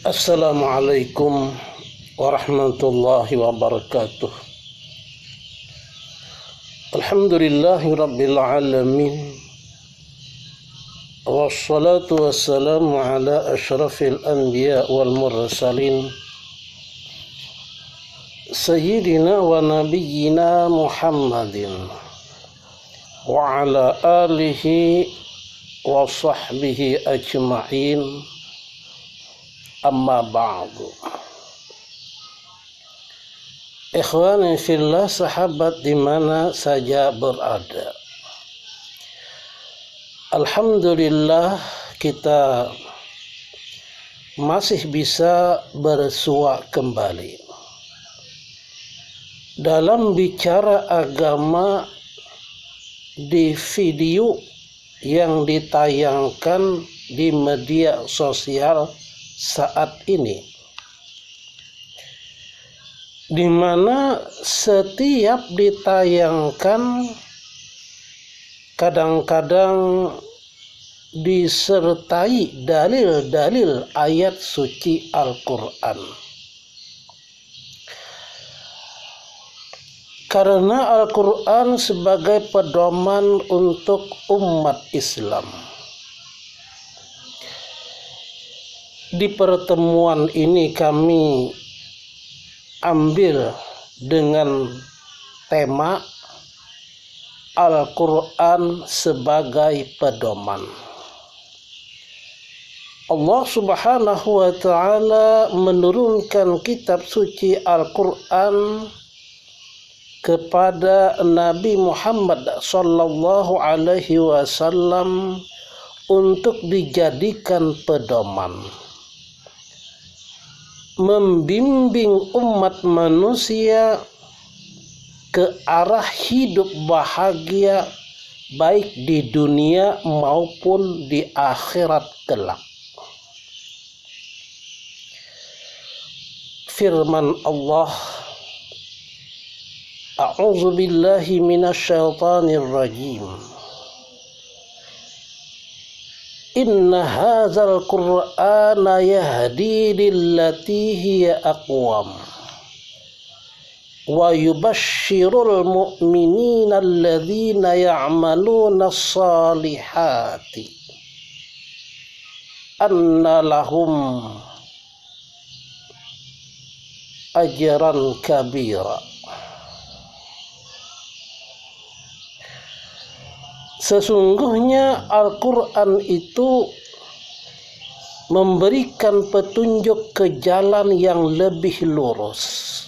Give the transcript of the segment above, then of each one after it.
Assalamualaikum warahmatullahi wabarakatuh. Alhamdulillahi rabbil alamin. Wassalatu wassalamu ala asyrafil anbiya wal mursalin Sayyidina wa nabiyyina Muhammadin wa ala alihi wa sahbihi ajma'in. Amma ba'du. Ikhwani fillah, sahabat di mana saja berada, alhamdulillah kita masih bisa bersua kembali dalam bicara agama di video yang ditayangkan di media sosial saat ini, di mana setiap ditayangkan kadang-kadang disertai dalil-dalil ayat suci Al-Quran. Karena Al-Quran sebagai pedoman untuk umat Islam. Di pertemuan ini kami ambil dengan tema Al-Quran sebagai pedoman. Allah Subhanahu wa ta'ala menurunkan kitab suci Al-Quran kepada Nabi Muhammad sallallahu alaihi wasallam untuk dijadikan pedoman, membimbing umat manusia ke arah hidup bahagia baik di dunia maupun di akhirat kelak. Firman Allah, A'udzu billahi minasyaitonir rajim. Inna hadzal Qur'ana yahdi lillati hiya aqwam wa yubashshirul mu'minina alladhina ya'maluna as-salihati anna lahum ajran kabira. Sesungguhnya Al-Quran itu memberikan petunjuk ke jalan yang lebih lurus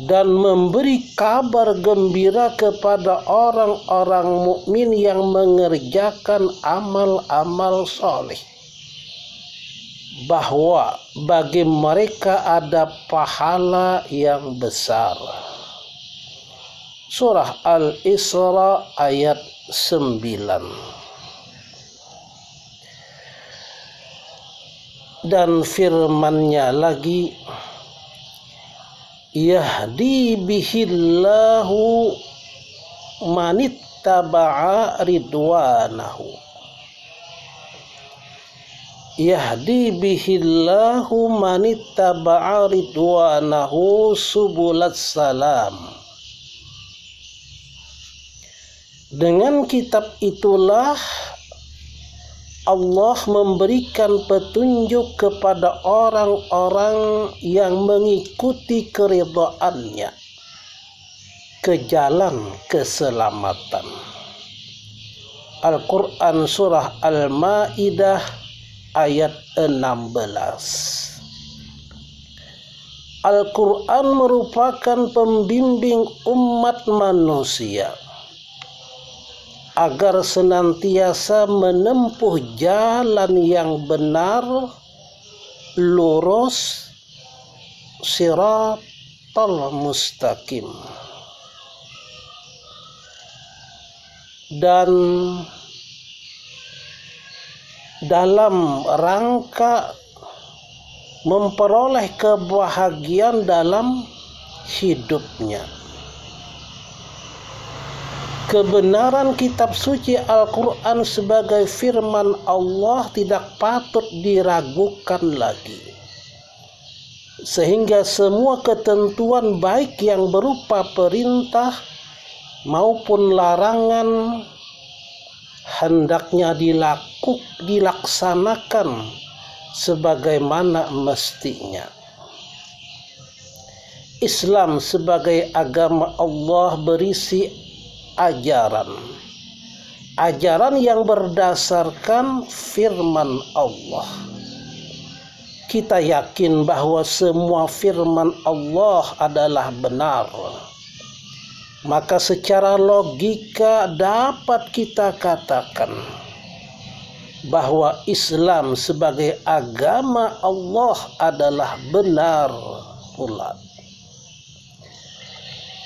dan memberi kabar gembira kepada orang-orang mukmin yang mengerjakan amal-amal soleh, bahwa bagi mereka ada pahala yang besar. Surah Al-Isra ayat 9. Dan firman-Nya lagi, yahdi bihillahu manittaba'a ridwanahu. Yahdi bihillahu manittaba'a ridwanahu subulas salam. Dengan kitab itulah Allah memberikan petunjuk kepada orang-orang yang mengikuti keridhaan-Nya ke jalan keselamatan. Al-Quran surah Al-Ma'idah ayat 16. Al-Quran merupakan pembimbing umat manusia agar senantiasa menempuh jalan yang benar, lurus, siratal mustaqim. Dan dalam rangka memperoleh kebahagiaan dalam hidupnya. kebenaran kitab suci Al-Quran sebagai firman Allah tidak patut diragukan lagi. Sehingga semua ketentuan baik yang berupa perintah maupun larangan hendaknya dilaksanakan sebagaimana mestinya. Islam sebagai agama Allah berisi ajaran yang berdasarkan firman Allah. Kita yakin bahwa semua firman Allah adalah benar. Maka secara logika dapat kita katakan bahwa Islam sebagai agama Allah adalah benar pula.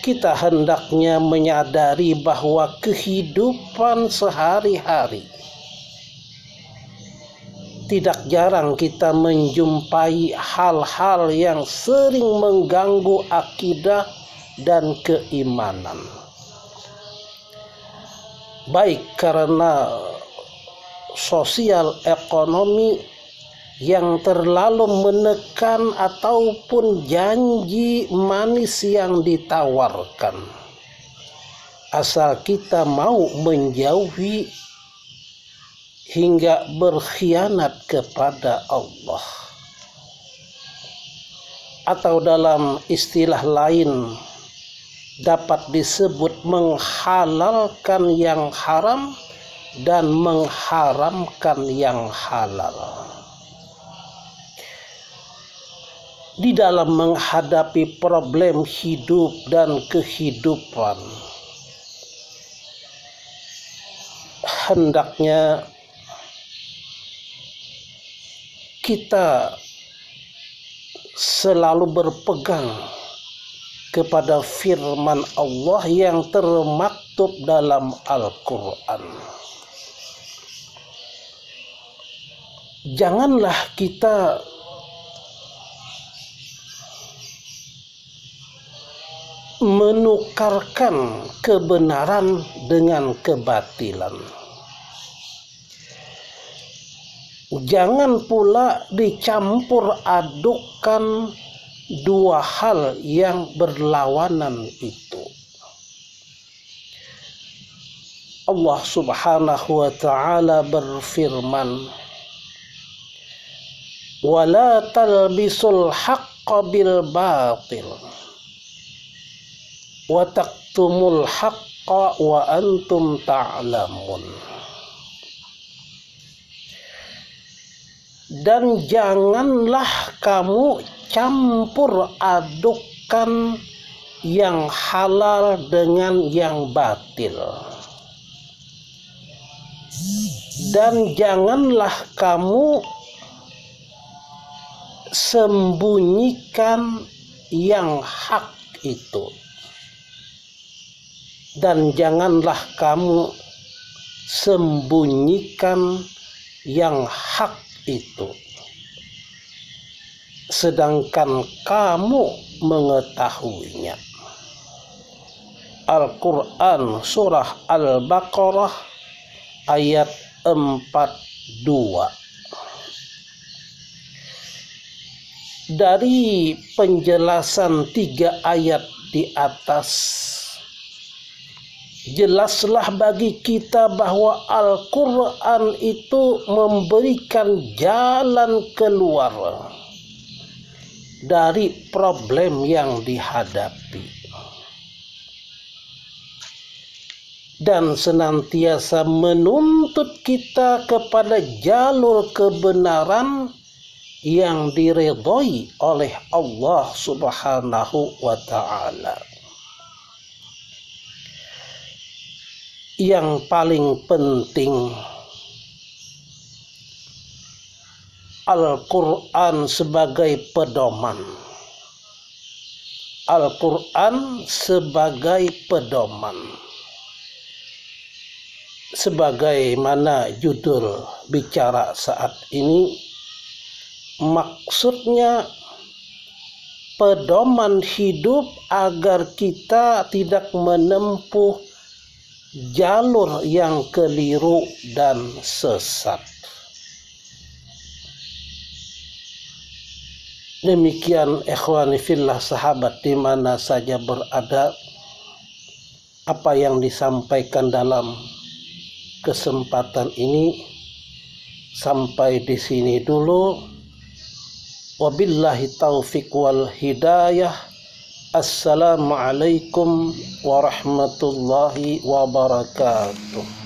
Kita hendaknya menyadari bahwa kehidupan sehari-hari tidak jarang kita menjumpai hal-hal yang sering mengganggu akidah dan keimanan. Baik karena sosial ekonomi yang terlalu menekan ataupun janji manis yang ditawarkan. Asal kita mau menjauhi hingga berkhianat kepada Allah. Atau dalam istilah lain dapat disebut menghalalkan yang haram dan mengharamkan yang halal. Di dalam menghadapi problem hidup dan kehidupan, hendaknya kita selalu berpegang kepada firman Allah yang termaktub dalam Al-Quran. Janganlah kita menukarkan kebenaran dengan kebatilan. Jangan pula dicampur adukkan dua hal yang berlawanan itu. Allah Subhanahu wa ta'ala berfirman, "Wala talbisul haqqa bil batil wa taqtumul haqqa wa antum ta'lamun." Dan janganlah kamu campur adukkan yang halal dengan yang batil. Dan janganlah kamu sembunyikan yang hak itu. Dan janganlah kamu sembunyikan yang hak itu, sedangkan kamu mengetahuinya. Al-Quran Surah Al-Baqarah ayat 42. Dari penjelasan 3 ayat di atas, jelaslah bagi kita bahwa Al-Quran itu memberikan jalan keluar dari problem yang dihadapi. Dan senantiasa menuntut kita kepada jalur kebenaran yang diridhoi oleh Allah Subhanahu wa ta'ala. Yang paling penting, Al-Quran sebagai pedoman. Al-Quran sebagai pedoman. Sebagaimana judul bicara saat ini, maksudnya pedoman hidup agar kita tidak menempuh jalur yang keliru dan sesat. Demikian ikhwani fillah, sahabat di mana saja berada, apa yang disampaikan dalam kesempatan ini sampai di sini dulu. Wabillahi taufiq wal hidayah. Assalamualaikum warahmatullahi wabarakatuh.